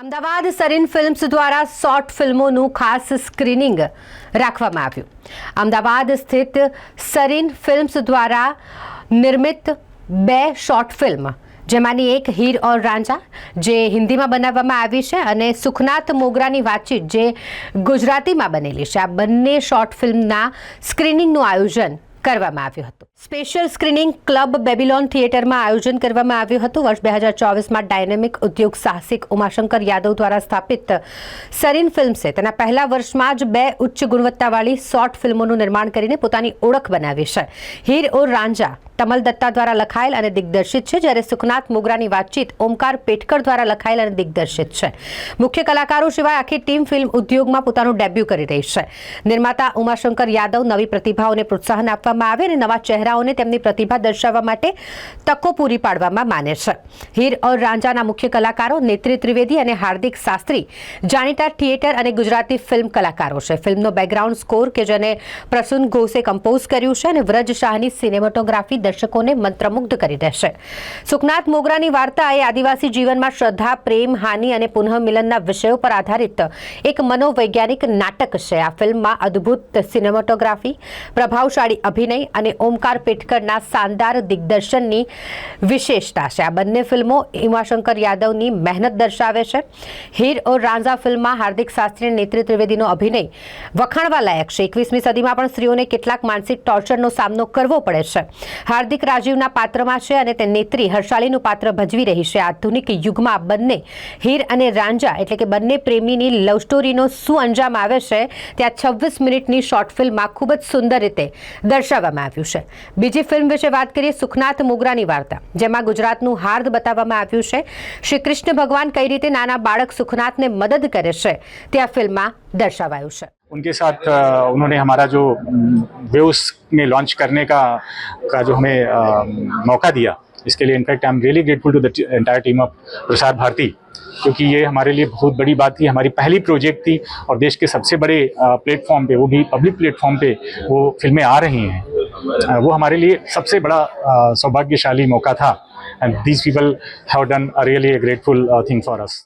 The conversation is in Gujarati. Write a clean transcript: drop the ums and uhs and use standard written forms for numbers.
અમદાવાદ સરીન ફિલ્મ્સ દ્વારા શોર્ટ ફિલ્મોનું ખાસ સ્ક્રીનિંગ રાખવામાં આવ્યું. અમદાવાદ સ્થિત સરીન ફિલ્મ્સ દ્વારા નિર્મિત 2 શોર્ટ ફિલ્મ, જેમાંની એક હીર ઓર રાંઝા જે હિન્દીમાં બનાવવામાં આવી છે અને સુખનાથ મોગરાની વાતચીત જે ગુજરાતીમાં બનેલી છે. આ બંને શોર્ટ ફિલ્મના સ્ક્રીનિંગનું આયોજન કરવામાં આવ્યું હતું. સ્પેશિયલ સ્ક્રીનિંગ ક્લબ બેબીલોન થિયેટરમાં આયોજન કરવામાં આવ્યું હતું. વર્ષ 2024માં ડાયનેમિક ઉદ્યોગ સાહસિક ઉમાશંકર યાદવ દ્વારા સ્થાપિત સરીન ફિલ્મ્સે તેના પહેલા વર્ષમાં જ 2 ઉચ્ચ ગુણવત્તાવાળી શોર્ટ ફિલ્મોનું નિર્માણ કરીને પોતાની ઓળખ બનાવી છે. હીર ઓર રાંઝા તમલ દત્તા દ્વારા લખાયેલ અને દિગ્દર્શિત છે, જ્યારે સુખનાથ મોગરાની વાતચીત ઓમકાર પેટકર દ્વારા લખાયેલ અને દિગ્દર્શિત છે. મુખ્ય કલાકારો સિવાય આખી ટીમ ફિલ્મ ઉદ્યોગમાં પોતાનું ડેબ્યુ કરી રહી છે. નિર્માતા ઉમાશંકર યાદવ નવી પ્રતિભાઓને પ્રોત્સાહન આપવામાં આવે અને નવા ચહેરાઓને તેમની પ્રતિભા દર્શાવવા માટે તકો પૂરી પાડવામાં માને છે. હીર ઓર રાંઝાના મુખ્ય કલાકારો નેત્રી ત્રિવેદી અને હાર્દિક શાસ્ત્રી જાણીતા થિયેટર અને ગુજરાતી ફિલ્મ કલાકારો છે. ફિલ્મનો બેકગ્રાઉન્ડ સ્કોર કે જેને પ્રસૂન ઘોષે કમ્પોઝ કર્યું છે અને વ્રજ શાહની સિનેમેટોગ્રાફી દર્શકોને મંત્રમુગ્ધ કરી દેશે. સુખનાથ મોગરાની વાર્તા એ આદિવાસી જીવનમાં શ્રદ્ધા, પ્રેમ, હાનિ અને પુનઃમિલનના વિષયો પર આધારિત એક મનોવૈજ્ઞાનિક નાટક છે. આ ફિલ્મમાં અદ્ભુત સિનેમેટોગ્રાફી, પ્રભાવશાળી અભિનય અને ઓમકાર પેટકરના શાનદાર દિગ્દર્શનની વિશેષતા છે. આ બંને ફિલ્મો ઉમાશંકર યાદવની મહેનત દર્શાવે છે. હીર ઓર રાંઝા ફિલ્મમાં હાર્દિક શાસ્ત્રી અને નેત્રી ત્રિવેદીનો અભિનય વખાણવા લાયક છે. 21મી સદીમાં પણ સ્ત્રીઓને કેટલાક માનસિક ટોર્ચરનો સામનો કરવો પડે છે. હાર્દિક રાજીવના પાત્રમાં છે અને તે નેત્રી હર્ષાલીનું પાત્ર ભજવી રહી છે. આધુનિક યુગમાં બંને હીર અને રાંઝા એટલે કે બંને પ્રેમીની લવ સ્ટોરીનો શું અંજામ આવે છે ત્યાં 26 મિનિટની શોર્ટ ફિલ્મમાં ખૂબ જ સુંદર રીતે દર્શાવવામાં આવ્યું છે. બીજી ફિલ્મ વિશે વાત કરીએ, સુખનાથ મોગરાની વાર્તા, જેમાં ગુજરાતનું હાર્દ બતાવવામાં આવ્યું છે. શ્રી કૃષ્ણ ભગવાન કઈ રીતે નાના બાળક સુખનાથને મદદ કરે છે તે આ ફિલ્મમાં દર્શાવાયું છે. उनके साथ उन्होंने हमारा जो वेव्स में लॉन्च करने का जो हमें मौका दिया, इसके लिए in fact I am really grateful to the entire team of Prasar Bharati, क्योंकि ये हमारे लिए बहुत बड़ी बात थी. हमारी पहली प्रोजेक्ट थी और देश के सबसे बड़े प्लेटफॉर्म पे, वो भी पब्लिक प्लेटफॉर्म पे वो फिल्में आ रही हैं. वो हमारे लिए सबसे बड़ा सौभाग्यशाली मौका था. And these people have done a really grateful thing for us.